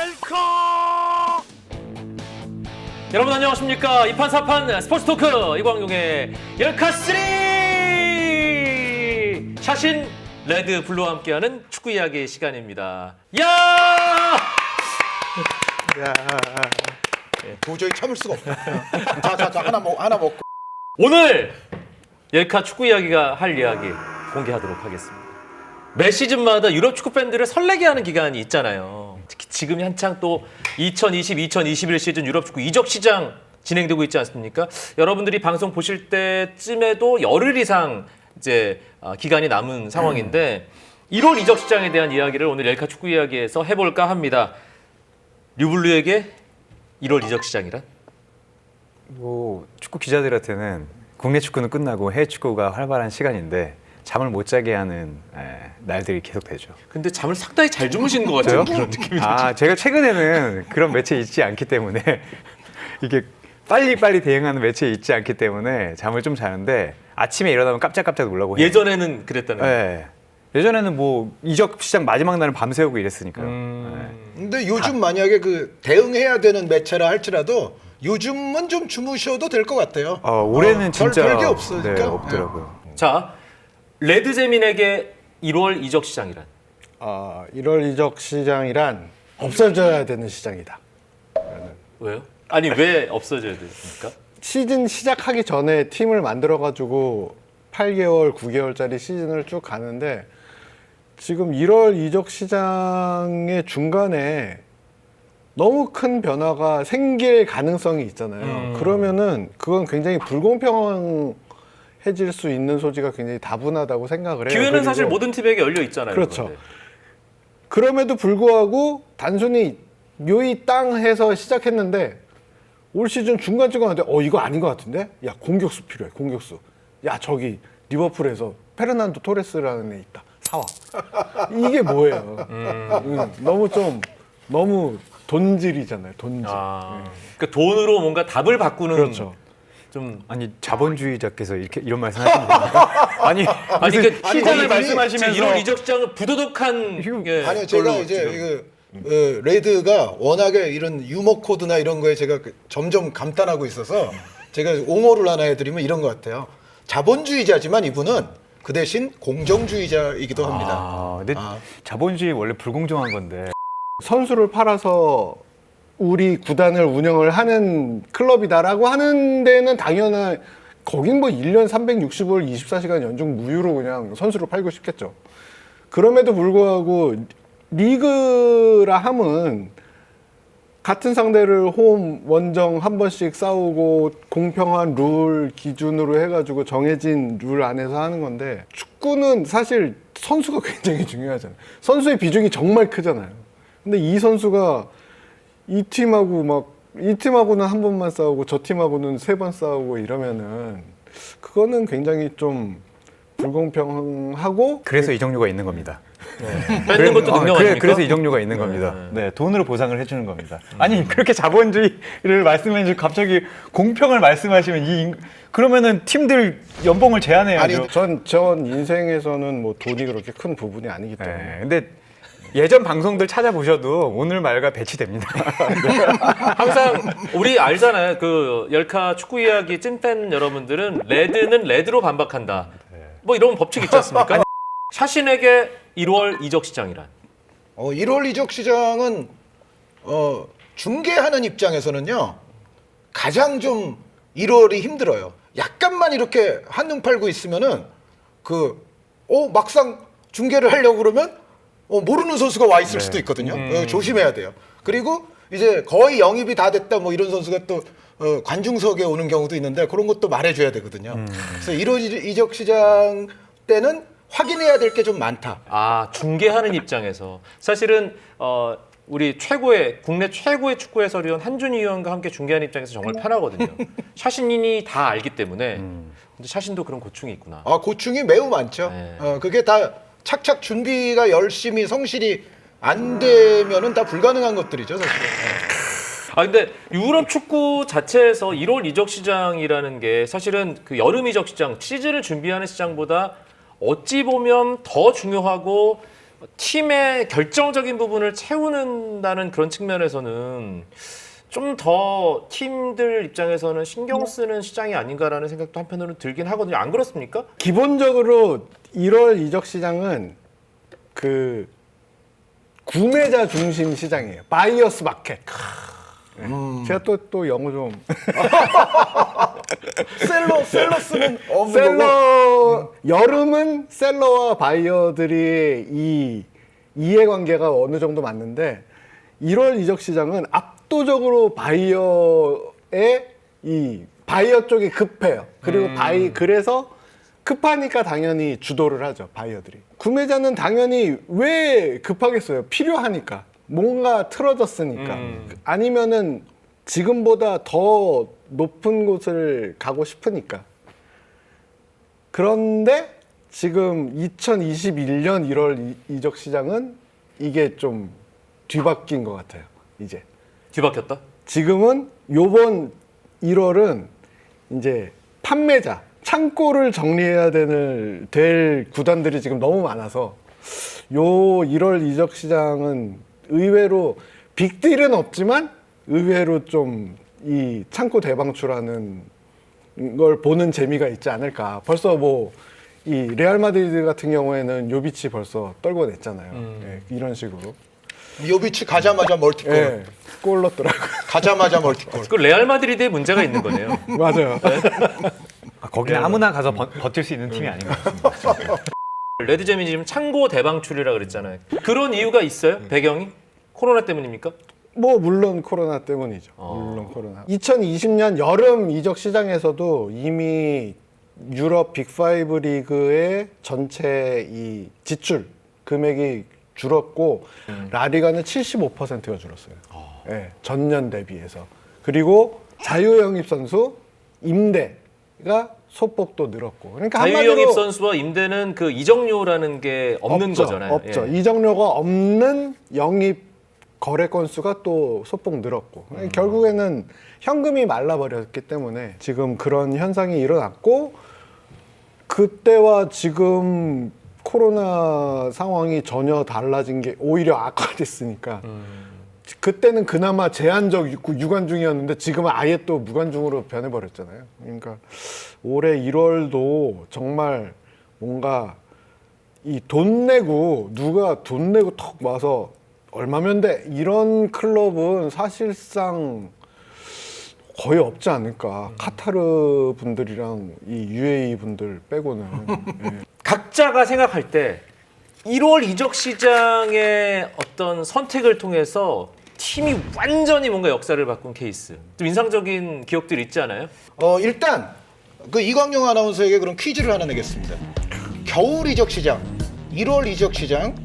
넬카! 여러분 안녕하십니까? 이판사판 스포츠 토크 이광용의 넬카3 샤신 레드 블루와 함께하는 축구 이야기 시간입니다. 야! 도저히 참을 수가 없다. 자, 하나 먹고. 오늘 넬카 축구 이야기가 할 이야기 공개하도록 하겠습니다. 매 시즌마다 유럽 축구 팬들을 설레게 하는 기간이 있잖아요. 특히 지금이 한창 또 2020-2021 시즌 유럽 축구 이적 시장 진행되고 있지 않습니까? 여러분들이 방송 보실 때쯤에도 열흘 이상 이제 기간이 남은 상황인데 1월 이적 시장에 대한 이야기를 오늘 넬카 축구 이야기에서 해볼까 합니다. 류블루에게 1월 이적 시장이란? 뭐 축구 기자들한테는 국내 축구는 끝나고 해외 축구가 활발한 시간인데 잠을 못 자게 하는 날들이 계속되죠. 근데 잠을 상당히 잘 주무신 것 같아요. 그런 느낌이 들죠. 제가 최근에는 그런 매체에 있지 않기 때문에 이게 빨리빨리 대응하는 매체에 있지 않기 때문에 잠을 좀 자는데 아침에 일어나면 깜짝깜짝 놀라고 해요. 예전에는 그랬다는 거예요. 네. 예전에는 뭐 이적 시장 마지막 날은 밤새우고 이랬으니까요. 근데 요즘 만약에 그 대응해야 되는 매체라 할지라도 요즘은 좀 주무셔도 될 것 같아요. 올해는 진짜 별게 없으니까. 네, 없더라고요. 자, 레드제민에게 1월 이적 시장이란? 1월 이적 시장이란 없어져야 되는 시장이다. 왜요? 아니 왜 없어져야 됩니까? 시즌 시작하기 전에 팀을 만들어가지고 8개월, 9개월짜리 시즌을 쭉 가는데 지금 1월 이적 시장의 중간에 너무 큰 변화가 생길 가능성이 있잖아요. 그러면은 그건 굉장히 불공평해질 수 있는 소지가 굉장히 다분하다고 생각을 해요. 기회는 사실 그리고 모든 팀에게 열려 있잖아요. 그렇죠. 그런데. 그럼에도 불구하고 단순히 요이 땅 해서 시작했는데 올 시즌 중간쯤 갔는데 이거 아닌 것 같은데? 야 공격수 필요해 공격수. 야 저기 리버풀에서 페르난도 토레스라는 애 있다. 사와. 이게 뭐예요? 너무 돈질이잖아요. 돈질. 그러니까 돈으로 뭔가 답을 바꾸는 그렇죠. 좀 아니 자본주의자께서 이런 말씀하시는 겁니까? 아니 그러니까 시장을 이미 말씀하시면서 1월 이적 시장은 부도덕한 아니요, 제가 걸로 이제 지금. 레드가 워낙에 이런 유머 코드나 이런 거에 제가 점점 감탄하고 있어서 제가 옹호를 하나 해드리면 이런 것 같아요. 자본주의자지만 이분은 그 대신 공정주의자이기도 합니다. 근데 자본주의 원래 불공정한 건데 선수를 팔아서 우리 구단을 운영을 하는 클럽이다라고 하는 데는 당연한 거긴 뭐 1년 365일 24시간 연중 무휴로 그냥 선수를 팔고 싶겠죠. 그럼에도 불구하고 리그라 함은 같은 상대를 홈, 원정 한 번씩 싸우고 공평한 룰 기준으로 해가지고 정해진 룰 안에서 하는 건데 축구는 사실 선수가 굉장히 중요하잖아요. 선수의 비중이 정말 크잖아요. 근데 이 선수가 이 팀하고는 한 번만 싸우고 저 팀하고는 세 번 싸우고 이러면은 그거는 굉장히 좀 불공평하고 그래서 이 종류가 있는 겁니다. 뺏는 것도 능력 아닙니까? 그래서 이 종류가 있는 겁니다. 네, 돈으로 보상을 해주는 겁니다. 아니 그렇게 자본주의를 말씀해주고 갑자기 공평을 말씀하시면 그러면은 팀들 연봉을 제한해야죠. 전 인생에서는 뭐 돈이 그렇게 큰 부분이 아니기 때문에. 네, 근데 예전 방송들 찾아보셔도 오늘 말과 배치됩니다. 항상 우리 알잖아요. 그 열카 축구 이야기 찐팬 여러분들은 레드는 레드로 반박한다. 뭐 이런 법칙 있지 않습니까? 샤신에게 1월 이적 시장이란? 1월 이적 시장은 중계하는 입장에서는요 가장 좀 1월이 힘들어요. 약간만 이렇게 한눈 팔고 있으면은 막상 중계를 하려고 그러면 모르는 선수가 와 있을 수도 있거든요. 조심해야 돼요. 그리고 이제 거의 영입이 다 됐다 뭐 이런 선수가 또 관중석에 오는 경우도 있는데 그런 것도 말해줘야 되거든요. 그래서 1월 이적 시장 때는 확인해야 될 게 좀 많다. 중계하는 입장에서 사실은 우리 국내 최고의 축구 해설위원 한준희 위원과 함께 중계하는 입장에서 정말 편하거든요. 샤신인이 다 알기 때문에. 근데 샤신도 그런 고충이 있구나. 고충이 매우 많죠. 네. 그게 다 착착 준비가 열심히 성실히 안 되면은 다 불가능한 것들이죠, 사실. 근데 유럽 축구 자체에서 1월 이적 시장이라는 게 사실은 그 여름 이적 시장, 시즌을 준비하는 시장보다 어찌 보면 더 중요하고 팀의 결정적인 부분을 채우는다는 그런 측면에서는 좀 더 팀들 입장에서는 신경 쓰는 시장이 아닌가라는 생각도 한편으로는 들긴 하거든요. 안 그렇습니까? 기본적으로 1월 이적 시장은 그 구매자 중심 시장이에요. 바이어스 마켓. 제가 또 영어 좀 셀러스는 없는 거고. 여름은 셀러와 바이어들이 이 이해관계가 어느 정도 맞는데 1월 이적 시장은 압도적으로 바이어의 이 바이어 쪽이 급해요. 그리고 그래서 급하니까 당연히 주도를 하죠, 바이어들이. 구매자는 당연히 왜 급하겠어요? 필요하니까. 뭔가 틀어졌으니까. 아니면은 지금보다 더 높은 곳을 가고 싶으니까. 그런데 지금 2021년 1월 이적 시장은 이게 좀 뒤바뀐 것 같아요, 이제. 뒤바뀌었다? 지금은 요번 1월은 이제 판매자, 창고를 정리해야 될 구단들이 지금 너무 많아서 요 1월 이적 시장은 의외로 빅딜은 없지만 의외로 좀 이 창고 대방출하는 걸 보는 재미가 있지 않을까. 벌써 뭐 이 레알 마드리드 같은 경우에는 요비치 벌써 떨고 냈잖아요. 예, 이런 식으로. 요비치 가자마자 멀티골. 예, 골 넣었더라고요. 가자마자 멀티골. 그 레알 마드리드에 문제가 있는 거네요. 맞아요. 거기는 아무나 가서 버틸 수 있는 팀이 아닌 것 같습니다. 레드잼이 지금 창고 대방출이라 그랬잖아요. 그런 이유가 있어요? 배경이? 코로나 때문입니까? 뭐 물론 코로나 때문이죠. 물론 코로나. 2020년 여름 이적 시장에서도 이미 유럽 빅5 리그의 전체 이 지출 금액이 줄었고 라리가는 75%가 줄었어요. 네, 전년 대비해서. 그리고 자유영입 선수 임대가 소폭도 늘었고. 그러니까 자유영입 선수와 임대는 그 이적료라는 게 없는 없죠, 거잖아요. 없죠. 예. 이적료가 없는 영입 거래 건수가 또 소폭 늘었고 결국에는 현금이 말라버렸기 때문에 지금 그런 현상이 일어났고 그때와 지금 코로나 상황이 전혀 달라진 게 오히려 악화됐으니까 그때는 그나마 제한적 유관중이었는데 지금은 아예 또 무관중으로 변해버렸잖아요. 그러니까 올해 1월도 정말 뭔가 이 돈 내고 누가 돈 내고 턱 와서 얼마면 돼? 이런 클럽은 사실상 거의 없지 않을까. 카타르 분들이랑 이 UAE 분들 빼고는. 예. 각자가 생각할 때 1월 이적 시장의 어떤 선택을 통해서 팀이 완전히 뭔가 역사를 바꾼 케이스. 좀 인상적인 기억들 있지 않아요? 일단 그 이광용 아나운서에게 그럼 퀴즈를 하나 내겠습니다. 겨울 이적 시장, 1월 이적 시장,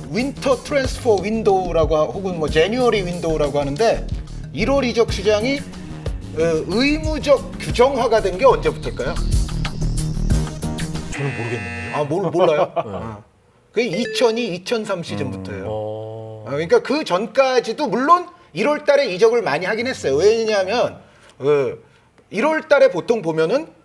윈터 트랜스퍼 윈도우라고 혹은 뭐 제뉴어리 윈도우라고 하는데 1월 이적 시장이 의무적 규정화가 된 게 언제부터일까요? 저는 모르겠는데요. 아, 몰라요? 그게 2002-2003 시즌부터예요. 그러니까 그 전까지도 물론 1월 달에 이적을 많이 하긴 했어요. 왜냐하면 1월 달에 보통 보면은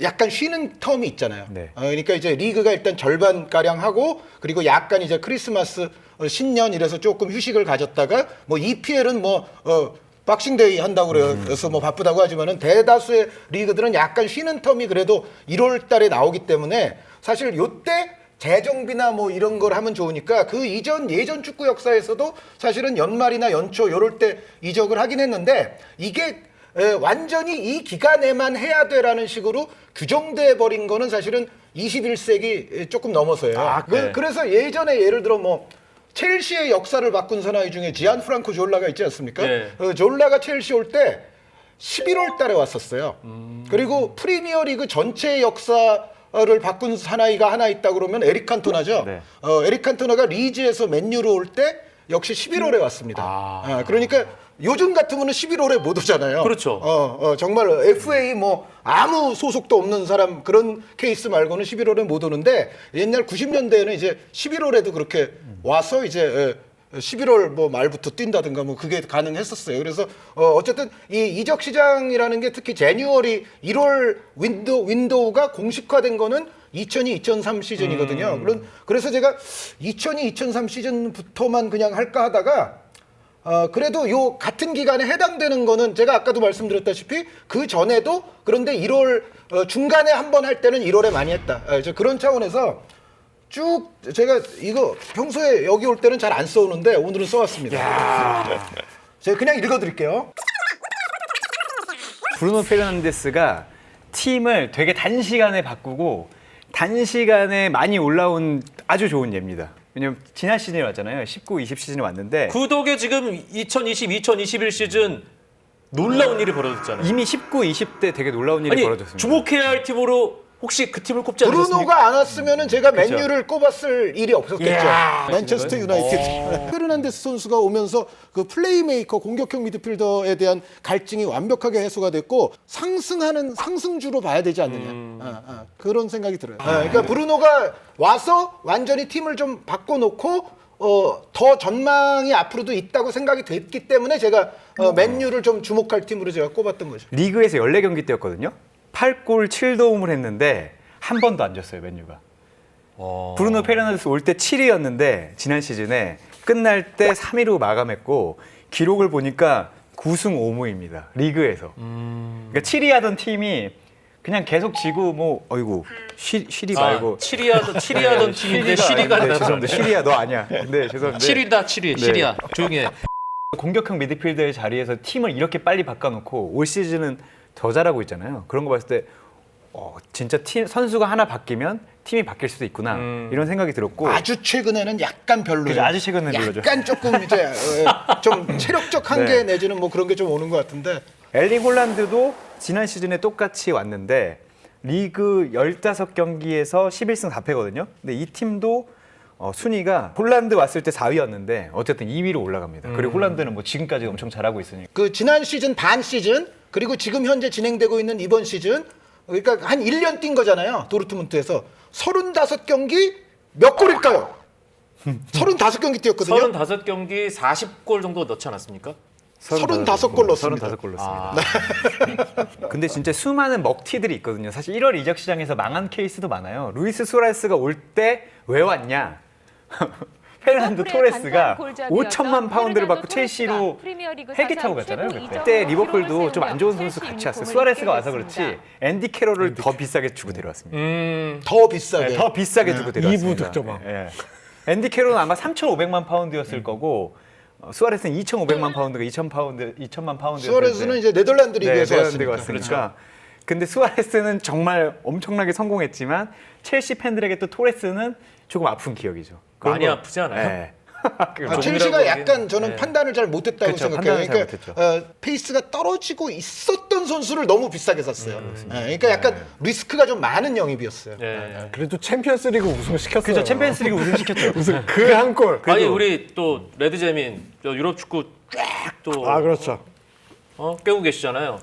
약간 쉬는 텀이 있잖아요. 네. 그러니까 이제 리그가 일단 절반 가량 하고 그리고 약간 이제 크리스마스 신년 이래서 조금 휴식을 가졌다가 뭐 EPL은 뭐 박싱데이 한다고 그래서 뭐 바쁘다고 하지만은 대다수의 리그들은 약간 쉬는 텀이 그래도 1월 달에 나오기 때문에 사실 요때 재정비나 뭐 이런 걸 하면 좋으니까 그 이전 예전 축구 역사에서도 사실은 연말이나 연초 요럴 때 이적을 하긴 했는데 이게 완전히 이 기간에만 해야 돼라는 식으로 규정돼 버린 거는 사실은 21세기 조금 넘어서예요. 네. 그래서 예전에 예를 들어 뭐 첼시의 역사를 바꾼 사나이 중에 지안 프랑코 졸라가 있지 않습니까? 네. 졸라가 첼시 올 때 11월 달에 왔었어요. 그리고 프리미어리그 전체 역사를 바꾼 사나이가 하나 있다 그러면 에릭 칸토나죠. 네. 에릭 칸토나가 리즈에서 맨유로 올 때 역시 11월에 왔습니다. 그러니까 요즘 같으면 11월에 못 오잖아요. 그렇죠. 정말 FA 뭐 아무 소속도 없는 사람 그런 케이스 말고는 11월에 못 오는데 옛날 90년대에는 이제 11월에도 그렇게 와서 이제 11월 뭐 말부터 뛴다든가 뭐 그게 가능했었어요. 그래서 어쨌든 이 이적 시장이라는 게 특히 제뉴어리 1월 윈도우가 공식화된 거는 2002-2003 시즌이거든요. 그래서 제가 2002-2003 시즌부터만 그냥 할까 하다가 그래도 요 같은 기간에 해당되는 거는 제가 아까도 말씀드렸다시피 그 전에도 그런데 1월 중간에 한 번 할 때는 1월에 많이 했다. 그런 차원에서 쭉 제가 이거 평소에 여기 올 때는 잘 안 써오는데 오늘은 써왔습니다. 제가 그냥 읽어드릴게요. 브루노 페르난데스가 팀을 되게 단시간에 바꾸고 단시간에 많이 올라온 아주 좋은 예입니다. 왜냐면 지난 시즌에 왔잖아요. 19, 20 시즌에 왔는데 구독에 지금 2020, 2021 시즌 놀라운 일이 벌어졌잖아요. 이미 19, 20 때 되게 놀라운 일이 아니 벌어졌습니다. 주목해야 할 팀으로 혹시 그 팀을 꼽지 않으셨습니까? 브루노가 안 왔으면은 제가 그쵸. 맨유를 꼽았을 일이 없었겠죠. 이야. 맨체스터 유나이티드. 페르난데스 선수가 오면서 그 플레이메이커 공격형 미드필더에 대한 갈증이 완벽하게 해소가 됐고 상승하는 상승주로 봐야 되지 않느냐. 그런 생각이 들어요. 그러니까 브루노가 와서 완전히 팀을 좀 바꿔놓고 더 전망이 앞으로도 있다고 생각이 됐기 때문에 제가 맨유를 좀 주목할 팀으로 제가 꼽았던 거죠. 리그에서 14경기 때였거든요. 8골 7도움을 했는데 한 번도 안 졌어요, 맨유가. 브루노 페르난데스 올 때 7위였는데 지난 시즌에 끝날 때 3위로 마감했고 기록을 보니까 9승 5무입니다. 리그에서. 그러니까 7위 하던 팀이 그냥 계속 지고 뭐 어이구 쉬리 말고 7위 하던 팀인데 7위가 네, 죄송합니다. 쉬리야 너 아니야. 네, 죄송합니다. 7위다 7위. 네. 7위야. 조용히 해. 공격형 미드필더의 자리에서 팀을 이렇게 빨리 바꿔놓고 올 시즌은 더 잘하고 있잖아요. 그런 거 봤을 때 진짜 선수가 하나 바뀌면 팀이 바뀔 수도 있구나 이런 생각이 들었고 아주 최근에는 약간 별로예요. 그죠, 아주 최근에는 별로죠. 약간 조금 이제 좀 체력적 한계 네. 내지는 뭐 그런 게 좀 오는 것 같은데. 엘링 홀란드도 지난 시즌에 똑같이 왔는데 리그 15경기에서 11승 4패거든요. 근데 이 팀도 순위가 홀란드 왔을 때 4위였는데 어쨌든 2위로 올라갑니다. 그리고 홀란드는 뭐 지금까지 엄청 잘하고 있으니까. 그 지난 시즌 반 시즌 그리고 지금 현재 진행되고 있는 이번 시즌 그러니까 한 1년 뛴 거잖아요. 도르트문트에서 35경기 몇 골일까요? 35경기 뛰었거든요. 35경기 40골 정도 넣지 않았습니까? 35골 넣었습니다. 35골 넣었습니다. 근데 진짜 수많은 먹튀들이 있거든요. 사실 1월 이적 시장에서 망한 케이스도 많아요. 루이스 수아레스가 올 때 왜 왔냐? 페르난도 토레스가 5천만 파운드를 받고 첼시로 헬기 타고 갔잖아요. 그때 리버풀도 좀 안 좋은 선수 같이 왔어요. 수아레스가 와서 그렇지 앤디 캐롤을 더 비싸게 주고 데려왔습니다. 더 비싸게. 네, 더 비싸게 주고 데려왔습니다. 2부 득점왕. 예. 앤디 캐롤은 아마 3,500만 파운드였을 거고 수아레스는 2,500만 파운드가 2,000만 파운드. 수아레스는 이제 네덜란드 리그에서 네덜란드가 왔으니까. 왔으니까. 근데 수아레스는 정말 엄청나게 성공했지만 첼시 팬들에게 또 토레스는 조금 아픈 기억이죠. 많이 아프지 않아요? 네. 첼시가 조금이라도 약간 저는 네. 판단을 잘 못했다고 그쵸, 생각해요. 판단을 잘 그러니까 페이스가 떨어지고 있었던 선수를 너무 비싸게 샀어요. 그러니까 약간 리스크가 좀 많은 영입이었어요. 네. 그래도 챔피언스리그 우승시켰어요. 그죠. 챔피언스리그 우승시켰죠. 우승 그 한 골. 아니 우리 또 레드재민 유럽 축구 쫙또 아 그렇죠. 깨고 계시잖아요.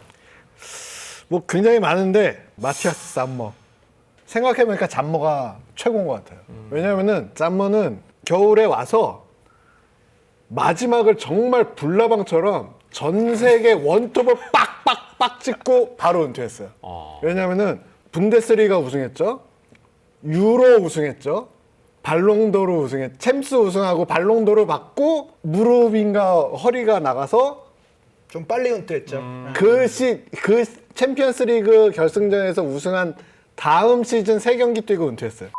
뭐 굉장히 많은데 마티아스 잠머 생각해보니까 잠머가 최고인 것 같아요. 왜냐하면은 잠머는 겨울에 와서 마지막을 정말 불나방처럼 전 세계 원톱을 빡빡빡 찍고 바로 은퇴했어요. 왜냐하면은 분데스리가 우승했죠, 유로 우승했죠, 발롱도르 우승했, 챔스 우승하고 발롱도르 받고 무릎인가 허리가 나가서 좀 빨리 은퇴했죠. 그 챔피언스리그 결승전에서 우승한 다음 시즌 3경기 뛰고 은퇴했어요.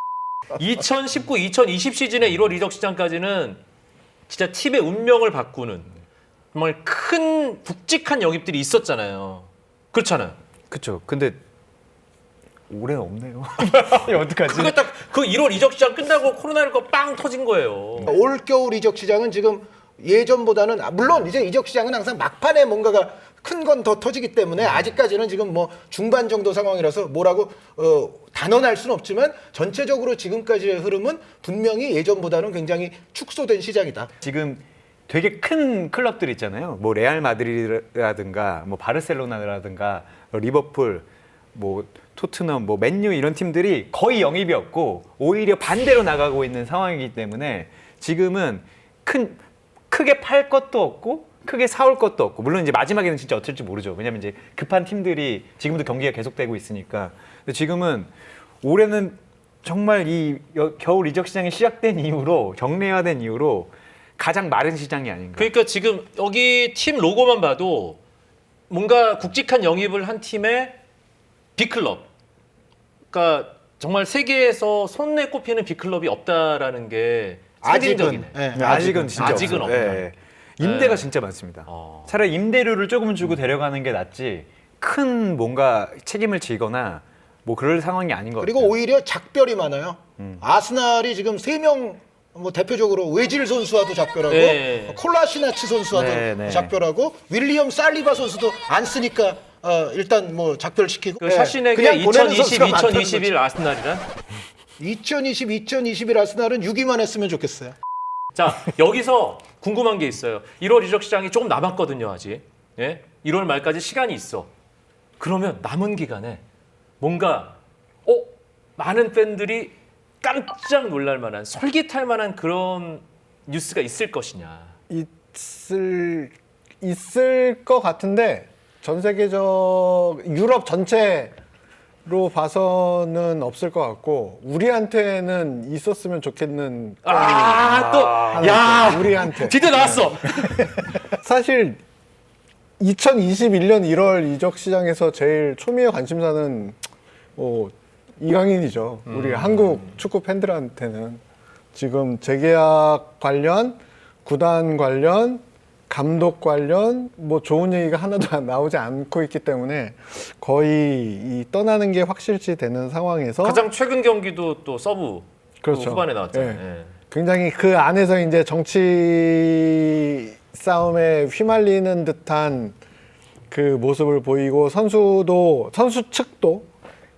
2019, 2020 시즌의 1월 이적 시장까지는 진짜 팀의 운명을 바꾸는 정말 큰 굵직한 영입들이 있었잖아요. 그렇잖아요. 그렇죠. 근데 올해는 없네요. 어떡하지? 그게 딱 그 1월 이적 시장 끝나고 코로나19가 빵 터진 거예요. 올 겨울 이적 시장은 지금 예전보다는 물론 이제 이적 시장은 항상 막판에 뭔가가 큰 건 더 터지기 때문에 아직까지는 지금 뭐 중반 정도 상황이라서 뭐라고 단언할 수는 없지만 전체적으로 지금까지의 흐름은 분명히 예전보다는 굉장히 축소된 시장이다. 지금 되게 큰 클럽들 있잖아요. 뭐 레알 마드리드라든가 뭐 바르셀로나라든가 리버풀, 뭐 토트넘, 뭐 맨유 이런 팀들이 거의 영입이 없고 오히려 반대로 나가고 있는 상황이기 때문에 지금은 크게 팔 것도 없고 크게 사올 것도 없고, 물론 이제 마지막에는 진짜 어쩔지 모르죠. 왜냐면 이제 급한 팀들이 지금도 경기가 계속되고 있으니까. 근데 지금은 올해는 정말 이 겨울 이적 시장이 시작된 이후로 정례화된 이후로 가장 마른 시장이 아닌가. 그러니까 지금 여기 팀 로고만 봐도 뭔가 굵직한 영입을 한 팀의 빅클럽. 그러니까 정말 세계에서 손에 꼽히는 빅클럽이 없다라는 게 상징적이네. 네, 아직은 진짜 아직은 없어요. 없다. 예, 예. 임대가 네. 진짜 많습니다. 어. 차라리 임대료를 조금 주고 데려가는 게 낫지 큰 뭔가 책임을 지거나 뭐 그럴 상황이 아닌 것 그리고 같아요. 오히려 작별이 많아요. 아스날이 지금 3명 뭐 대표적으로 외질 선수와도 작별하고 네. 콜라시나치 선수와도 네, 네. 작별하고 윌리엄 살리바 선수도 안 쓰니까 일단 뭐 작별시키고 그 샤신에게 그냥 보내는 2020, 선수가 많다는 2021 아스날이란? 2020, 2021 아스날은 6위만 했으면 좋겠어요. 자, 여기서 궁금한 게 있어요. 1월 이적 시장이 조금 남았거든요, 아직. 예? 1월 말까지 시간이 있어. 그러면 남은 기간에 뭔가 많은 팬들이 깜짝 놀랄 만한, 솔깃할 만한 그런 뉴스가 있을 것이냐. 있을 것 같은데 전 세계적 유럽 전체로 봐서는 없을 것 같고 우리한테는 있었으면 좋겠는 야, 우리한테 드디어 나왔어. 사실 2021년 1월 이적 시장에서 제일 초미의 관심사는 이강인이죠. 우리 한국 축구 팬들한테는 지금 재계약 관련, 구단 관련, 감독 관련 뭐 좋은 얘기가 하나도 나오지 않고 있기 때문에 거의 이 떠나는 게 확실시 되는 상황에서 가장 최근 경기도 또 서브 그렇죠. 후반에 나왔잖아요. 예. 예. 굉장히 그 안에서 이제 정치 싸움에 휘말리는 듯한 그 모습을 보이고 선수 측도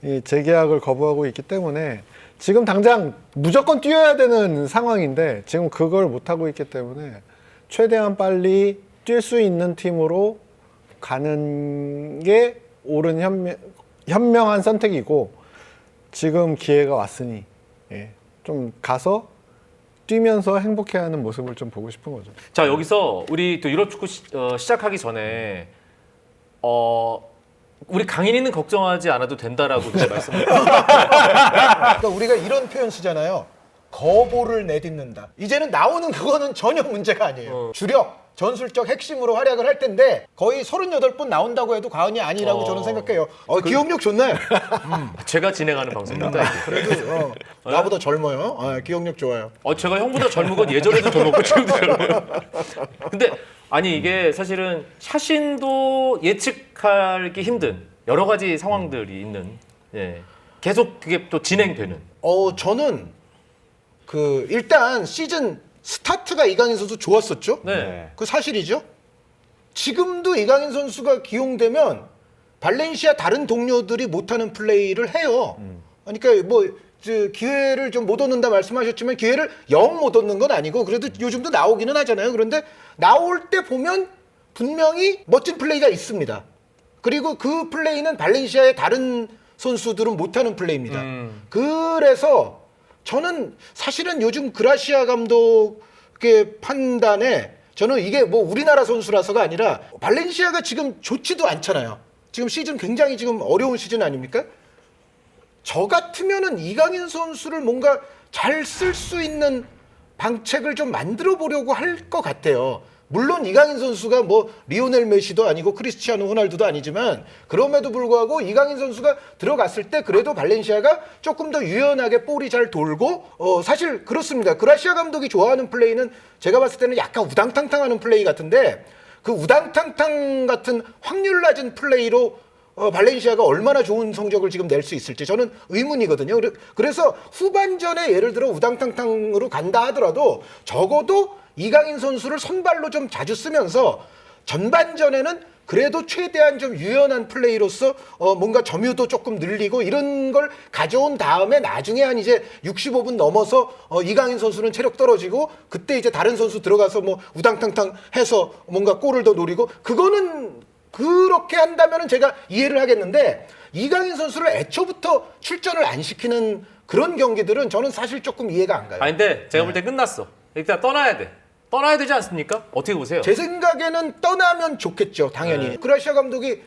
이 재계약을 거부하고 있기 때문에 지금 당장 무조건 뛰어야 되는 상황인데 지금 그걸 못 하고 있기 때문에 최대한 빨리 뛸 수 있는 팀으로 가는 게 옳은 현명한 선택이고 지금 기회가 왔으니 좀 가서 뛰면서 행복해하는 모습을 좀 보고 싶은 거죠. 자, 여기서 우리 또 유럽 축구 시작하기 전에 우리 강인이는 걱정하지 않아도 된다라고 말씀을 그러니까 우리가 이런 표현 쓰잖아요. 거보를 내딛는다. 이제는 나오는 그거는 전혀 문제가 아니에요. 주력, 전술적 핵심으로 활약을 할 텐데 거의 38번 나온다고 해도 과언이 아니라고 저는 생각해요. 기억력 좋나요? 제가 진행하는 방송입니다. 이게. 그래도 나보다 젊어요. 기억력 좋아요. 제가 형보다 젊은 건 예전에도 젊었고 지금도 젊어요. 근데 아니 이게 사실은 샤신도 예측하기 힘든 여러 가지 상황들이 있는 계속 그게 또 진행되는. 저는 일단 시즌 스타트가 이강인 선수 좋았었죠. 네. 그 사실이죠. 지금도 이강인 선수가 기용되면 발렌시아 다른 동료들이 못하는 플레이를 해요. 그러니까 뭐 기회를 좀 못 얻는다 말씀하셨지만 기회를 영 못 얻는 건 아니고 그래도 요즘도 나오기는 하잖아요. 그런데 나올 때 보면 분명히 멋진 플레이가 있습니다. 그리고 그 플레이는 발렌시아의 다른 선수들은 못하는 플레이입니다. 그래서 저는 사실은 요즘 그라시아 감독의 판단에 저는 이게 뭐 우리나라 선수라서가 아니라 발렌시아가 지금 좋지도 않잖아요. 지금 시즌 굉장히 지금 어려운 시즌 아닙니까? 저 같으면은 이강인 선수를 뭔가 잘 쓸 수 있는 방책을 좀 만들어 보려고 할 것 같아요. 물론 이강인 선수가 뭐 리오넬 메시도 아니고 크리스티아노 호날두도 아니지만 그럼에도 불구하고 이강인 선수가 들어갔을 때 그래도 발렌시아가 조금 더 유연하게 볼이 잘 돌고 사실 그렇습니다. 그라시아 감독이 좋아하는 플레이는 제가 봤을 때는 약간 우당탕탕하는 플레이 같은데 그 우당탕탕 같은 확률 낮은 플레이로 발렌시아가 얼마나 좋은 성적을 지금 낼 수 있을지 저는 의문이거든요. 그래서 후반전에 예를 들어 우당탕탕으로 간다 하더라도 적어도 이강인 선수를 선발로 좀 자주 쓰면서 전반전에는 그래도 최대한 좀 유연한 플레이로서 뭔가 점유도 조금 늘리고 이런 걸 가져온 다음에 나중에 한 이제 65분 넘어서 이강인 선수는 체력 떨어지고 그때 이제 다른 선수 들어가서 뭐 우당탕탕 해서 뭔가 골을 더 노리고 그거는 그렇게 한다면은 제가 이해를 하겠는데 이강인 선수를 애초부터 출전을 안 시키는 그런 경기들은 저는 사실 조금 이해가 안 가요. 근데 제가 볼 때 끝났어. 일단 떠나야 돼. 떠나야 되지 않습니까? 어떻게 보세요? 제 생각에는 떠나면 좋겠죠, 당연히. 그라시아 감독이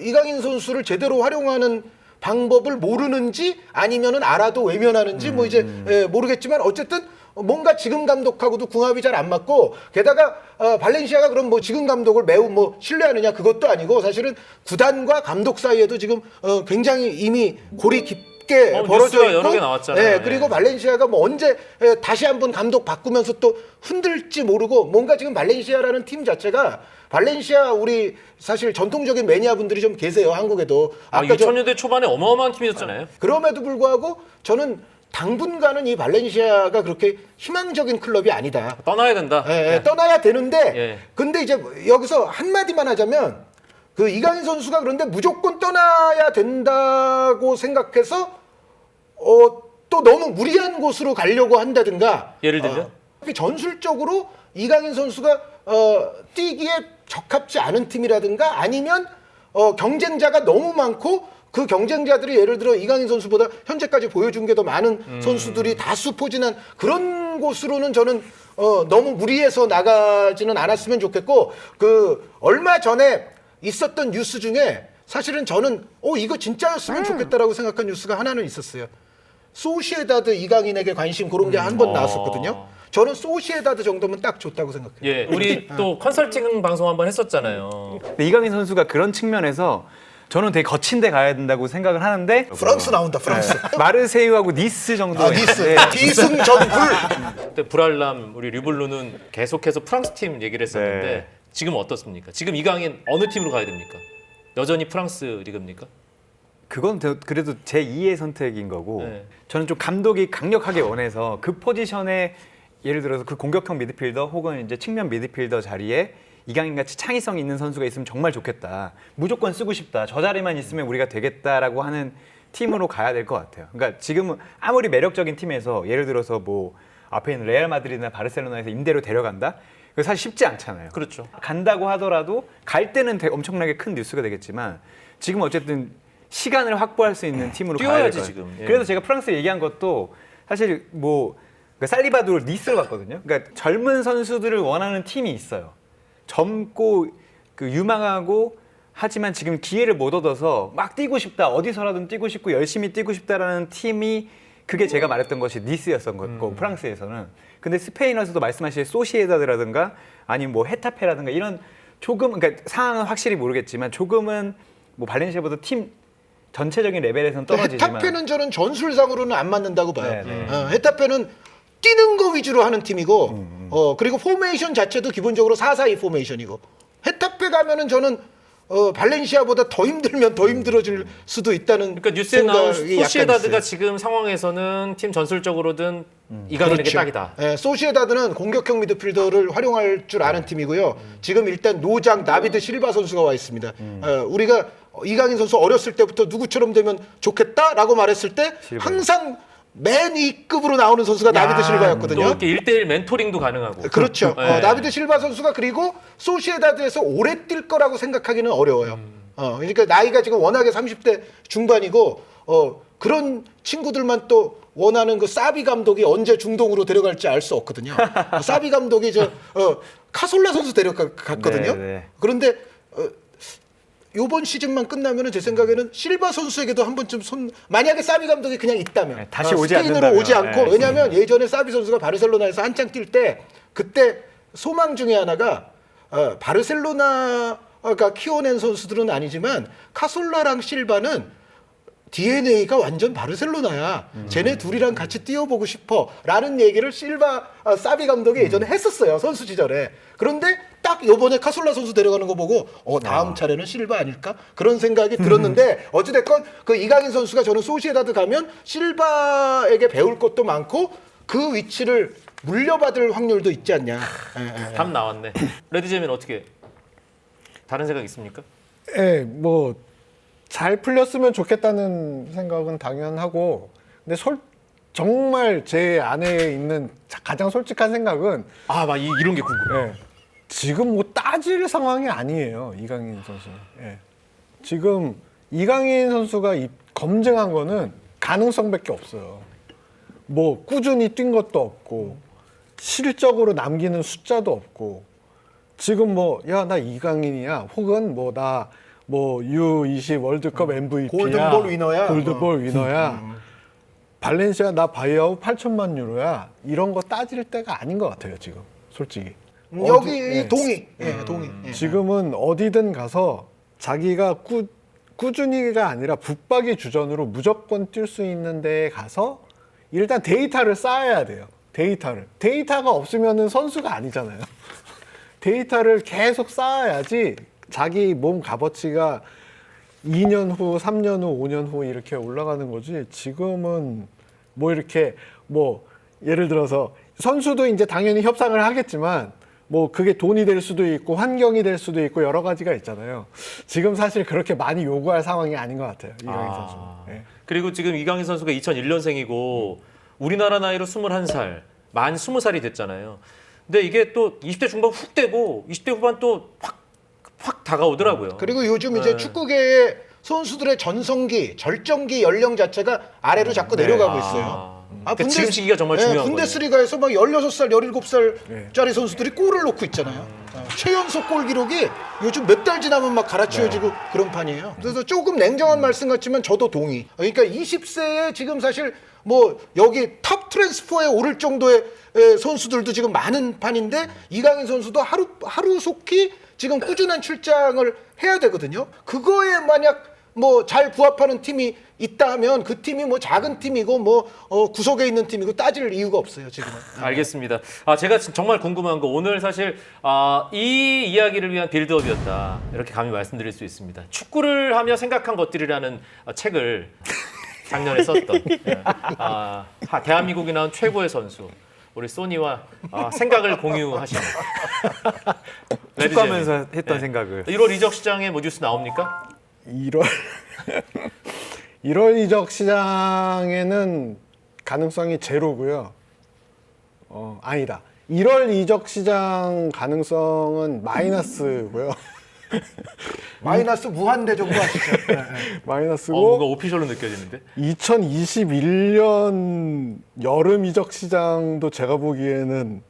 이강인 선수를 제대로 활용하는 방법을 모르는지 아니면은 알아도 외면하는지 뭐 이제 모르겠지만 어쨌든 뭔가 지금 감독하고도 궁합이 잘 안 맞고 게다가 발렌시아가 그럼 뭐 지금 감독을 매우 뭐 신뢰하느냐 그것도 아니고 사실은 구단과 감독 사이에도 지금 굉장히 이미 골이 깊게 벌어져 뉴스가 있고 여러 개 나왔잖아요. 예, 그리고 발렌시아가 뭐 언제 다시 한번 감독 바꾸면서 또 흔들지 모르고 뭔가 지금 발렌시아라는 팀 자체가 발렌시아 우리 사실 전통적인 매니아 분들이 좀 계세요 한국에도. 아까 2000년대 초반에 어마어마한 팀이었잖아요. 그럼에도 불구하고 저는 당분간은 이 발렌시아가 그렇게 희망적인 클럽이 아니다. 떠나야 된다. 예, 떠나야 되는데 예. 근데 이제 여기서 한마디만 하자면 그 이강인 선수가 그런데 무조건 떠나야 된다고 생각해서 또 너무 무리한 곳으로 가려고 한다든가 예를 들면? 전술적으로 이강인 선수가 뛰기에 적합지 않은 팀이라든가 아니면 경쟁자가 너무 많고 그 경쟁자들이 예를 들어 이강인 선수보다 현재까지 보여준 게 더 많은 선수들이 다수 포진한 그런 곳으로는 저는 너무 무리해서 나가지는 않았으면 좋겠고 그 얼마 전에 있었던 뉴스 중에 사실은 저는 이거 진짜였으면 좋겠다라고 생각한 뉴스가 하나는 있었어요. 소시에다드 이강인에게 관심 그런 게 한 번 나왔었거든요. 저는 소시에다드 정도면 딱 좋다고 생각해요. 예, 우리 또 컨설팅 방송 한번 했었잖아요. 근데 이강인 선수가 그런 측면에서 저는 되게 거친 데 가야 된다고 생각을 하는데 프랑스 나온다, 프랑스. 마르세유하고 니스 정도. 니스. 디승전불. 그때 불알람 우리 류블루는 계속해서 프랑스 팀 얘기를 했었는데 네. 지금 어떻습니까? 지금 이강인 어느 팀으로 가야 됩니까? 여전히 프랑스 리그입니까? 그건 그래도 제 2의 선택인 거고 네. 저는 좀 감독이 강력하게 원해서 그 포지션에 예를 들어서 그 공격형 미드필더 혹은 이제 측면 미드필더 자리에 이강인 같이 창의성 있는 선수가 있으면 정말 좋겠다. 무조건 쓰고 싶다. 저 자리만 있으면 우리가 되겠다라고 하는 팀으로 가야 될 것 같아요. 그러니까 지금은 아무리 매력적인 팀에서 예를 들어서 뭐 앞에 있는 레알 마드리드나 바르셀로나에서 임대로 데려간다? 그거 사실 쉽지 않잖아요. 그렇죠. 간다고 하더라도 갈 때는 엄청나게 큰 뉴스가 되겠지만 지금 어쨌든 시간을 확보할 수 있는 팀으로 가야 될 뛰어야지, 거예요. 지금. 예. 그래서 제가 프랑스 얘기한 것도 사실 뭐 그러니까 살리바도 니스로 갔거든요. 그러니까 젊은 선수들을 원하는 팀이 있어요. 젊고 그 유망하고 하지만 지금 기회를 못 얻어서 막 뛰고 싶다. 어디서라든 뛰고 싶고 열심히 뛰고 싶다라는 팀이 그게 제가 말했던 것이 니스였던 거고 프랑스에서는. 근데 스페인에서도 말씀하신 소시에다드라든가 아니면 뭐 헤타페라든가 이런 조금 그러니까 상황은 확실히 모르겠지만 조금은 뭐 발렌시아보다 팀 전체적인 레벨에서는 떨어지지만 헤타페는 저는 전술상으로는 안 맞는다고 봐요. 네, 네. 헤타페는 뛰는 거 위주로 하는 팀이고 그리고 포메이션 자체도 기본적으로 4-4-2 포메이션이고 헤타페 가면은 저는 발렌시아보다 더 힘들면 더 힘들어질 수도 있다는 그러니까 뉴스에 나온 생각이 약간 소시에다드가 있어요. 지금 상황에서는 팀 전술적으로든 이강인에게 그렇죠. 딱이다. 예, 소시에다드는 공격형 미드필더를 활용할 줄 아는 팀이고요. 지금 일단 노장 나비드 실바 선수가 와 있습니다. 우리가 이강인 선수 어렸을 때부터 누구처럼 되면 좋겠다라고 말했을 때 항상 맨 위급으로 나오는 선수가 나비드 또 실바였거든요. 이렇게 1대1 멘토링도 가능하고. 그렇죠. 네. 나비드 실바 선수가 그리고 소시에다드에서 오래 뛸 거라고 생각하기는 어려워요. 그러니까 나이가 지금 워낙에 30대 중반이고 그런 친구들만 또 원하는 그 사비 감독이 언제 중동으로 데려갈지 알 수 없거든요. 사비 감독이 카솔라 선수 데려갔거든요. 네, 네. 그런데 요번 시즌만 끝나면은 제 생각에는 실바 선수에게도 한 번쯤 만약에 사비 감독이 그냥 있다면 네, 다시 오지 스페인으로 않는다면. 오지 않고 네. 왜냐하면 예전에 사비 선수가 바르셀로나에서 한창 뛸 때 그때 소망 중에 하나가 바르셀로나가 키워낸 선수들은 아니지만 카솔라랑 실바는 DNA가 완전 바르셀로나야. 쟤네 둘이랑 같이 뛰어보고 싶어라는 얘기를 사비 감독이 예전에 했었어요. 선수 시절에. 그런데 딱 요번에 카솔라 선수 데려가는 거 보고 다음 차례는 실바 아닐까? 그런 생각이 들었는데 어찌됐건 그 이강인 선수가 저는 소시에다드 가면 실바에게 배울 것도 많고 그 위치를 물려받을 확률도 있지 않냐. 답 나왔네. 레드제미는 어떻게 다른 생각 있습니까? 예, 뭐 잘 풀렸으면 좋겠다는 생각은 당연하고, 근데 정말 제 안에 있는 가장 솔직한 생각은 막 이런 게 궁금해. 예, 지금 뭐 따질 상황이 아니에요, 이강인 선수는. 예. 지금 이강인 선수가 검증한 거는 가능성밖에 없어요. 뭐 꾸준히 뛴 것도 없고 실적으로 남기는 숫자도 없고 지금 뭐 야 나 이강인이야 혹은 뭐 나 뭐 U20 월드컵 MVP야, 골든볼 위너야. 골든볼 위너야. 발렌시아 나 바이아웃 8천만 유로야. 이런 거 따질 때가 아닌 것 같아요 지금, 솔직히. 여기 예. 동의. 예, 동의. 예. 지금은 어디든 가서 자기가 꾸준히가 아니라 붙박이 주전으로 무조건 뛸 수 있는 데에 가서 일단 데이터를 쌓아야 돼요. 데이터가 없으면은 선수가 아니잖아요. 데이터를 계속 쌓아야지 자기 몸 값어치가 2년 후, 3년 후, 5년 후 이렇게 올라가는 거지. 지금은 뭐 이렇게 뭐 예를 들어서 선수도 이제 당연히 협상을 하겠지만 뭐 그게 돈이 될 수도 있고 환경이 될 수도 있고 여러 가지가 있잖아요. 지금 사실 그렇게 많이 요구할 상황이 아닌 것 같아요. 이강인 선수. 예. 그리고 지금 이강인 선수가 2001년생이고 우리나라 나이로 21살, 만 20살이 됐잖아요. 근데 이게 또 20대 중반 훅 되고 20대 후반 또 확 다가오더라고요. 그리고 요즘 이제 축구계의 선수들의 전성기, 절정기 연령 자체가 아래로 자꾸 내려가고 있어요. 그러니까 지금 시기가 정말 중요한 거예요. 분데스리가에서 막 16살, 17살짜리 선수들이 골을 넣고 있잖아요. 최연소 골 기록이 요즘 몇 달 지나면 막 갈아치워지고 그런 판이에요. 그래서 조금 냉정한 말씀 같지만 저도 동의. 그러니까 20세에 지금 사실 뭐 여기 탑 트랜스퍼에 오를 정도의 선수들도 지금 많은 판인데 이강인 선수도 하루속히 지금 꾸준한 출장을 해야 되거든요. 그거에 만약 뭐 잘 부합하는 팀이 있다 하면 그 팀이 뭐 작은 팀이고 뭐 구석에 있는 팀이고 따질 이유가 없어요 지금은. 알겠습니다. 제가 정말 궁금한 거 오늘 사실 이 이야기를 위한 빌드업이었다 이렇게 감히 말씀드릴 수 있습니다. 축구를 하며 생각한 것들이라는 책을 작년에 썼던 대한민국이 나온 최고의 선수 우리 소니와 생각을 공유하시는 축구하면서 했던 생각을 1월 이적 시장에 뭐 뉴스 나옵니까? 1월 이적 시장에는 가능성이 제로고요. 아니다. 1월 이적 시장 가능성은 마이너스고요. 마이너스 무한대 정도 하시죠. 마이너스고 뭔가 오피셜로 느껴지는데. 2021년 여름 이적 시장도 제가 보기에는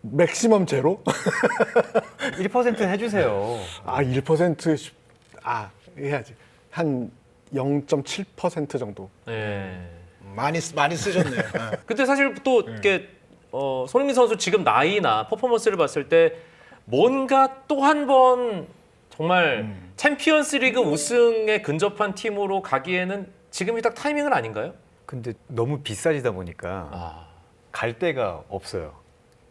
맥시멈 제로? 1%는 해주세요. 1% 해야지. 한 0.7% 정도. 네. 많이 쓰셨네요. 근데 사실 또 이렇게 손흥민 선수 지금 나이나 퍼포먼스를 봤을 때 뭔가 또 한 번 정말 챔피언스리그 우승에 근접한 팀으로 가기에는 지금이 딱 타이밍은 아닌가요? 근데 너무 비싸지다 보니까 갈 데가 없어요.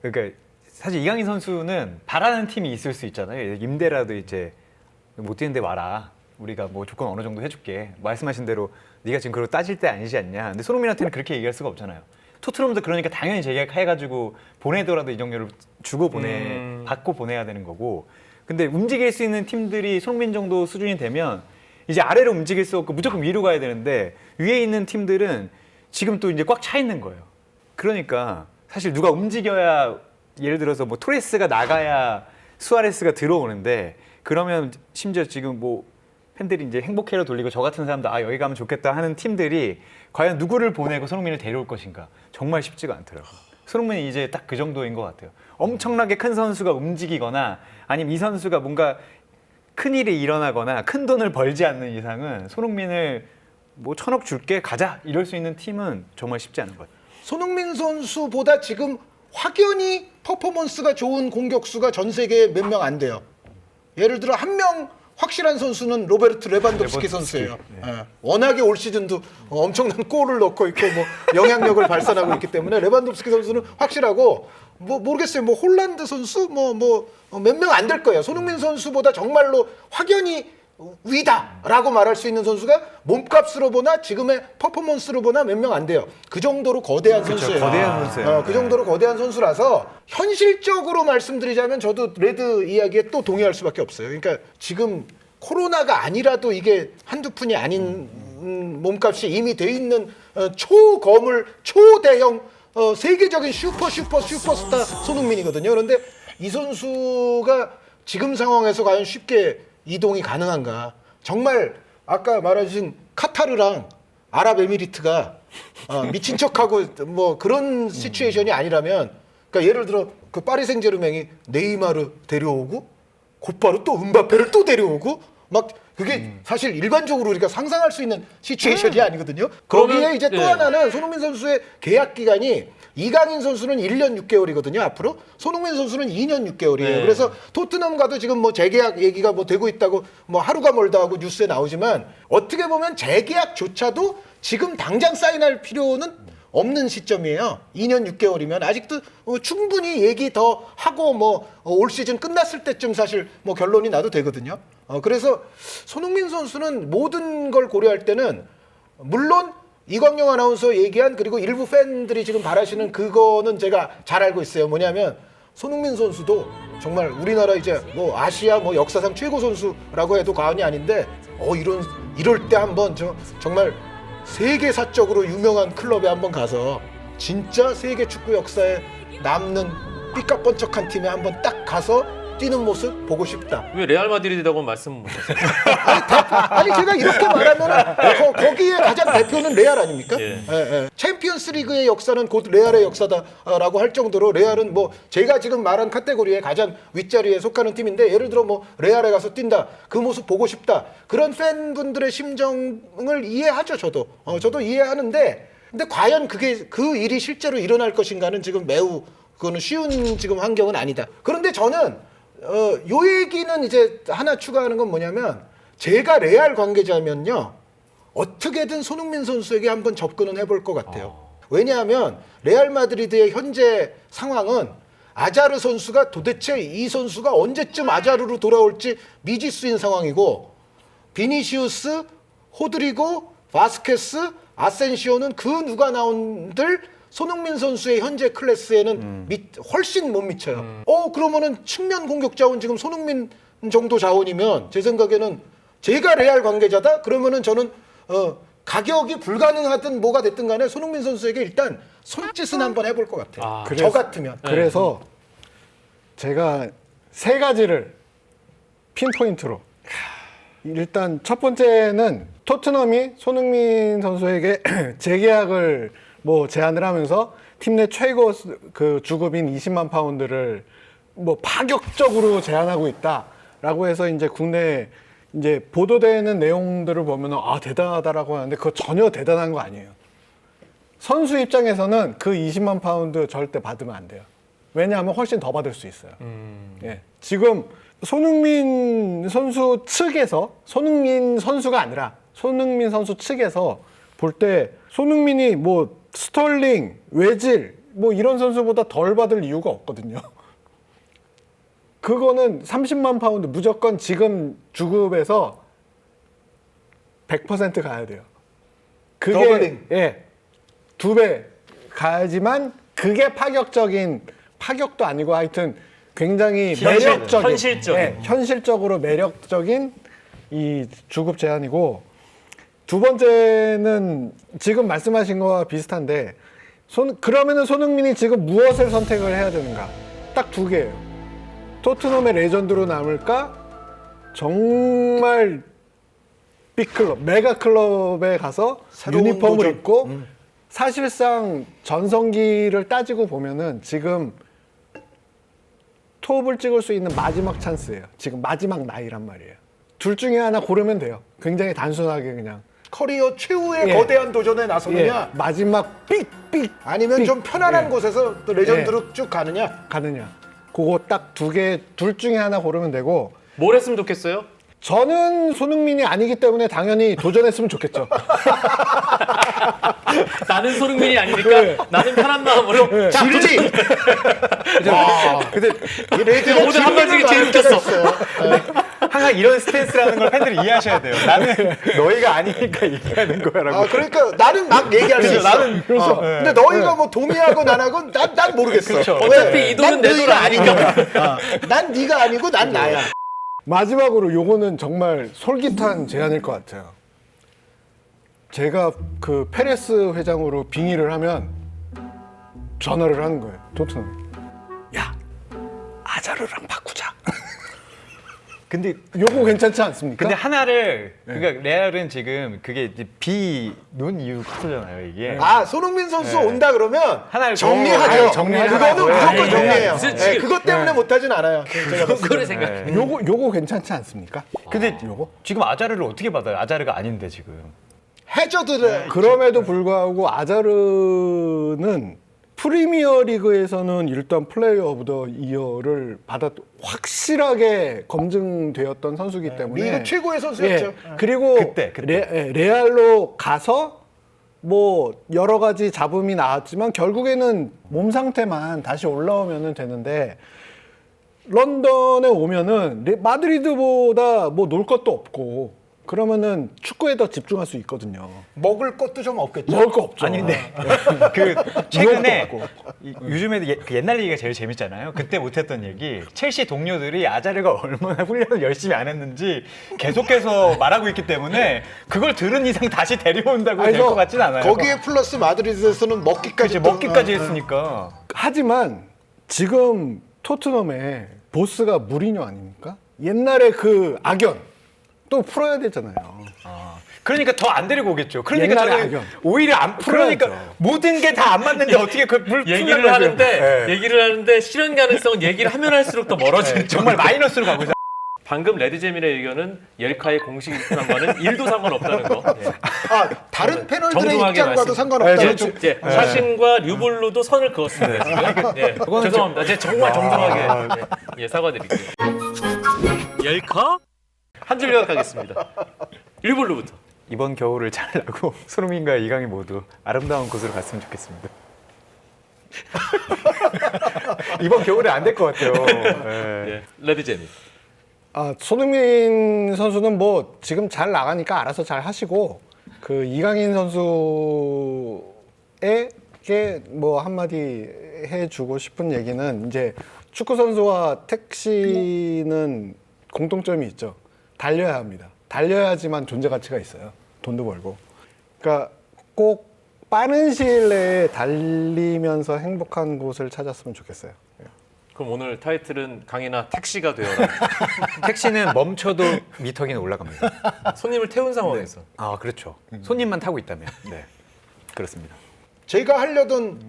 그러니까 사실 이강인 선수는 바라는 팀이 있을 수 있잖아요. 임대라도 이제 못 뛰는데 와라. 우리가 뭐 조건 어느 정도 해줄게. 말씀하신 대로 네가 지금 그걸 따질 때 아니지 않냐. 근데 손흥민한테는 그렇게 얘기할 수가 없잖아요. 토트넘도 그러니까 당연히 재계약해가지고 보내더라도 이적료를 주고 받고 보내야 되는 거고. 근데 움직일 수 있는 팀들이 손흥민 정도 수준이 되면 이제 아래로 움직일 수 없고 무조건 위로 가야 되는데 위에 있는 팀들은 지금 또 이제 꽉 차 있는 거예요. 그러니까 사실 누가 움직여야 예를 들어서 뭐 토레스가 나가야 수아레스가 들어오는데 그러면 심지어 지금 뭐 팬들이 이제 행복해로 돌리고 저 같은 사람도 여기 가면 좋겠다 하는 팀들이 과연 누구를 보내고 손흥민을 데려올 것인가 정말 쉽지가 않더라고요. 손흥민이 이제 딱 그 정도인 것 같아요. 엄청나게 큰 선수가 움직이거나 아니면 이 선수가 뭔가 큰 일이 일어나거나 큰 돈을 벌지 않는 이상은 손흥민을 뭐 1,000억 줄게 가자 이럴 수 있는 팀은 정말 쉽지 않은 것 같아요. 손흥민 선수보다 지금 확연히 퍼포먼스가 좋은 공격수가 전 세계에 몇 명 안 돼요. 예를 들어 한 명 확실한 선수는 로베르트 레반도프스키 선수예요. 예. 워낙에 올 시즌도 엄청난 골을 넣고 있고 뭐 영향력을 발산하고 있기 때문에 레반도프스키 선수는 확실하고 뭐 모르겠어요. 뭐 홀란드 선수 몇 명 안 될 거예요. 손흥민 선수보다 정말로 확연히 위다라고 말할 수 있는 선수가 몸값으로 보나 지금의 퍼포먼스로 보나 몇 명 안 돼요. 그 정도로 거대한 선수예요. 거대한 선수예요. 그 정도로 거대한 선수라서 현실적으로 말씀드리자면 저도 레드 이야기에 또 동의할 수밖에 없어요. 그러니까 지금 코로나가 아니라도 이게 한두 푼이 아닌 몸값이 이미 돼 있는 초거물 초대형 세계적인 슈퍼스타 손흥민이거든요. 그런데 이 선수가 지금 상황에서 과연 쉽게 이동이 가능한가? 정말 아까 말하신 카타르랑 아랍에미리트가 미친 척하고 뭐 그런 시츄에이션이 아니라면, 그러니까 예를 들어 그 파리 생제르맹이 네이마르 데려오고 곧바로 또 음바페를 또 데려오고 막 그게 사실 일반적으로 우리가 상상할 수 있는 시츄에이션이 아니거든요. 거기에 그러면, 이제 또 예. 하나는 손흥민 선수의 계약 기간이 이강인 선수는 1년 6개월이거든요. 앞으로 손흥민 선수는 2년 6개월이에요. 네. 그래서 토트넘과도 지금 뭐 재계약 얘기가 뭐 되고 있다고 뭐 하루가 멀다 하고 뉴스에 나오지만 어떻게 보면 재계약조차도 지금 당장 사인할 필요는 없는 시점이에요. 2년 6개월이면 아직도 충분히 얘기 더 하고 뭐 올 시즌 끝났을 때쯤 사실 뭐 결론이 나도 되거든요. 그래서 손흥민 선수는 모든 걸 고려할 때는 물론 이광용 아나운서 얘기한 그리고 일부 팬들이 지금 바라시는 그거는 제가 잘 알고 있어요. 뭐냐면 손흥민 선수도 정말 우리나라 이제 뭐 아시아 뭐 역사상 최고 선수라고 해도 과언이 아닌데 이럴 때 한번 정말 세계사적으로 유명한 클럽에 한번 가서 진짜 세계 축구 역사에 남는 삐까뻔쩍한 팀에 한번 딱 가서 뛰는 모습 보고 싶다. 왜 레알 마드리드라고 말씀 못 하세요? 아니 제가 이렇게 말하면 거기에 가장 대표는 레알 아닙니까? 예. 챔피언스 리그의 역사는 곧 레알의 역사다라고 할 정도로 레알은 뭐 제가 지금 말한 카테고리에 가장 윗자리에 속하는 팀인데 예를 들어 뭐 레알에 가서 뛴다. 그 모습 보고 싶다. 그런 팬분들의 심정을 이해하죠. 저도 이해하는데 근데 과연 그게 그 일이 실제로 일어날 것인가는 지금 매우 그거는 쉬운 지금 환경은 아니다. 그런데 저는 요 얘기는 이제 하나 추가하는 건 뭐냐면 제가 레알 관계자면요 어떻게든 손흥민 선수에게 한번 접근은 해볼 것 같아요. 왜냐하면 레알 마드리드의 현재 상황은 아자르 선수가 도대체 이 선수가 언제쯤 아자르로 돌아올지 미지수인 상황이고 비니시우스, 호드리고, 바스케스, 아센시오는 그 누가 나온들 손흥민 선수의 현재 클래스에는 훨씬 못 미쳐요. 그러면은 측면 공격 자원 지금 손흥민 정도 자원이면 제 생각에는 제가 레알 관계자다? 그러면은 저는 가격이 불가능하든 뭐가 됐든 간에 손흥민 선수에게 일단 손짓은 한번 해볼 것 같아요. 저 같으면. 그래서 제가 세 가지를 핀포인트로 일단 첫 번째는 토트넘이 손흥민 선수에게 재계약을 뭐 제안을 하면서 팀 내 최고 그 주급인 20만 파운드를 뭐 파격적으로 제안하고 있다라고 해서 이제 국내 이제 보도되는 내용들을 보면은 대단하다라고 하는데 그거 전혀 대단한 거 아니에요. 선수 입장에서는 그 20만 파운드 절대 받으면 안 돼요. 왜냐하면 훨씬 더 받을 수 있어요. 예. 지금 손흥민 선수 측에서 손흥민 선수가 아니라 손흥민 선수 측에서 볼 때 손흥민이 뭐 스털링, 외질 뭐 이런 선수보다 덜 받을 이유가 없거든요. 그거는 30만 파운드 무조건 지금 주급에서 100% 가야 돼요. 그게 더블링. 예. 2배 가야지만 그게 파격도 아니고 하여튼 굉장히 매력적인 현실적인. 예, 현실적으로 매력적인 이 주급 제한이고 두 번째는 지금 말씀하신 거와 비슷한데 그러면은 손흥민이 지금 무엇을 선택을 해야 되는가? 딱 두 개예요. 토트넘의 레전드로 남을까? 정말 빅클럽, 메가클럽에 가서 새로운 유니폼을 도전. 입고 사실상 전성기를 따지고 보면은 지금 톱을 찍을 수 있는 마지막 찬스예요. 지금 마지막 나이란 말이에요. 둘 중에 하나 고르면 돼요. 굉장히 단순하게 그냥. 커리어 최후의 예. 거대한 도전에 나서느냐 예, 마지막 삑삑 아니면 좀 편안한 곳에서 또 레전드로 쭉 가느냐. 가느냐. 그거 딱 둘 중에 하나 고르면 되고 뭘 했으면 좋겠어요? 저는 손흥민이 아니기 때문에 당연히 도전했으면 좋겠죠. 나는 손흥민이 아니니까 나는 편한 마음으로 자, 질지. 근데 이 레드가 오늘 한마디가 제일 웃겼어. 항상 이런 스탠스라는 걸 팬들이 이해하셔야 돼요. 나는 너희가 아니니까 얘기하는 거야라고. 그러니까 나는 막 얘기할 수 있어. 나는 근데 너희가 뭐 동의하고 난하고 난 모르겠어. 그렇죠. 어차피 이 돈은 내 돈 아니까. 난 네가 아니고 난 나야. 마지막으로 요거는 정말 솔깃한 제안일 것 같아요. 제가 그 페레스 회장으로 빙의를 하면 전화를 하는 거예요. 토트넘. 야, 아자르랑 바꾸자. 근데 요거 괜찮지 않습니까? 근데 하나를 그러니까 레알은 지금 그게 이제 비논 이유 커잖아요 이게. 아, 손흥민 선수 온다 그러면 하나를 정리하죠. 더 정리하죠. 그거는 무조건 네. 정리해요. 무슨 네, 지금- 그것 때문에 못하진 않아요. 제가 봤을 그거를 때는. 생각. 요거 괜찮지 않습니까? 근데 요거? 지금 아자르를 어떻게 받아요? 아자르가 아닌데 지금. 해저드를 그럼에도 불구하고 아자르는 프리미어 리그에서는 일단 플레이어 오브 더 이어를 확실하게 검증되었던 선수이기 때문에 미국 최고의 선수였죠. 예, 그리고 그때. 레알로 가서 뭐 여러 가지 잡음이 나왔지만 결국에는 몸 상태만 다시 올라오면 되는데 런던에 오면은 마드리드보다 뭐 놀 것도 없고 그러면은 축구에 더 집중할 수 있거든요. 먹을 것도 좀 없겠죠. 먹을 거 없죠. 아니 근데 그 최근에 유혹도 요즘에도 그 옛날 얘기가 제일 재밌잖아요. 그때 못했던 얘기. 첼시 동료들이 아자르가 얼마나 훈련을 열심히 안 했는지 계속해서 말하고 있기 때문에 그걸 들은 이상 다시 데려온다고 될 것 같진 않아요. 거기에 플러스 마드리드에서는 먹기까지 그치, 먹기까지 했으니까. 하지만 지금 토트넘의 보스가 무리뉴 아닙니까? 옛날에 그 악연 또 풀어야 되잖아요. 그러니까 더 안 데리고 오겠죠. 그러니까 옛날에 저는 악연. 오히려 안 풀으니까 풀어야죠. 모든 게 다 안 맞는데 어떻게 그걸 얘기를 하는데 실현 가능성은 얘기를 하면 할수록 더 멀어지는 정말 마이너스로 가고 있어요. 방금 레드잼인의 의견은 옐카의 공식 입장과는 1도 상관없다는 거. 예. 아, 다른 패널들의 정중하게 입장과도 말씀- 상관없다는 예, 좀 예, 샤신과 류블루도 선을 그었습니다. 지금. 예, 죄송합니다. 제가 정말 정중하게 예, 사과드릴게요. 옐카 한 줄 요약하겠습니다. 류블루부터. 이번 겨울을 잘 나고 손흥민과 이강인 모두 아름다운 곳으로 갔으면 좋겠습니다. 이번 겨울에 안 될 것 같아요. 예. 예, 레드잼이. 손흥민 선수는 뭐 지금 잘 나가니까 알아서 잘 하시고 그 이강인 선수에게 뭐 한마디 해주고 싶은 얘기는 이제 축구 선수와 택시는 공통점이 있죠. 달려야 합니다. 달려야지만 존재 가치가 있어요. 돈도 벌고. 그러니까 꼭 빠른 시일 내에 달리면서 행복한 곳을 찾았으면 좋겠어요. 그럼 오늘 타이틀은 강인아 택시가 되어라. 택시는 멈춰도 미터기는 올라갑니다. 손님을 태운 상황에서. 아 그렇죠. 손님만 타고 있다면. 네, 그렇습니다. 제가 하려던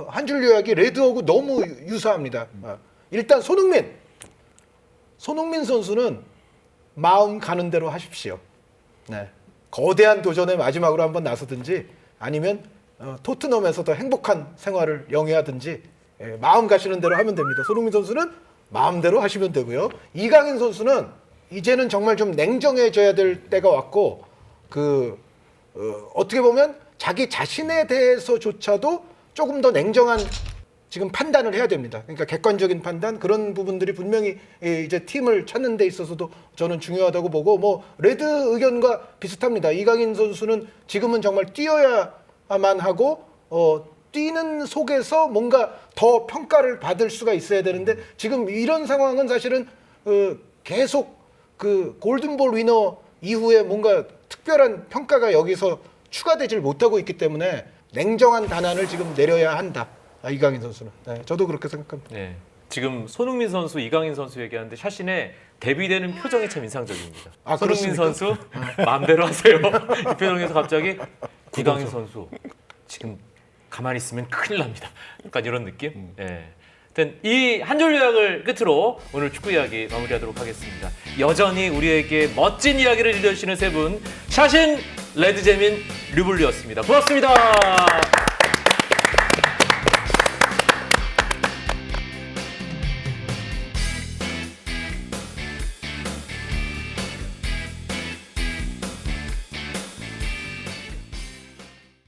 한 줄 요약이 레드하고 너무 유사합니다. 일단 손흥민 선수는 마음 가는 대로 하십시오. 네. 거대한 도전의 마지막으로 한번 나서든지 아니면 토트넘에서 더 행복한 생활을 영위하든지 마음 가시는 대로 하면 됩니다. 손흥민 선수는 마음대로 하시면 되고요. 이강인 선수는 이제는 정말 좀 냉정해져야 될 때가 왔고 어떻게 보면 자기 자신에 대해서조차도 조금 더 냉정한 지금 판단을 해야 됩니다. 그러니까 객관적인 판단 그런 부분들이 분명히 이제 팀을 찾는 데 있어서도 저는 중요하다고 보고 뭐 레드 의견과 비슷합니다. 이강인 선수는 지금은 정말 뛰어야만 하고 뛰는 속에서 뭔가 더 평가를 받을 수가 있어야 되는데 지금 이런 상황은 사실은 계속 그 골든볼 위너 이후에 뭔가 특별한 평가가 여기서 추가되질 못하고 있기 때문에 냉정한 단안을 지금 내려야 한다. 이강인 선수는. 네, 저도 그렇게 생각합니다. 네. 지금 손흥민 선수, 이강인 선수 얘기하는데 샤신의 대비되는 표정이 참 인상적입니다. 아, 손흥민 그렇습니까? 선수 마음대로 하세요. 이 표정에서 갑자기 이강인 선수 지금 가만히 있으면 큰일 납니다. 약간 이런 느낌. 네. 하여튼 이 한 줄 요약을 끝으로 오늘 축구 이야기 마무리하도록 하겠습니다. 여전히 우리에게 멋진 이야기를 들려주시는 세 분 샤신, 레드재민, 류블리였습니다. 고맙습니다.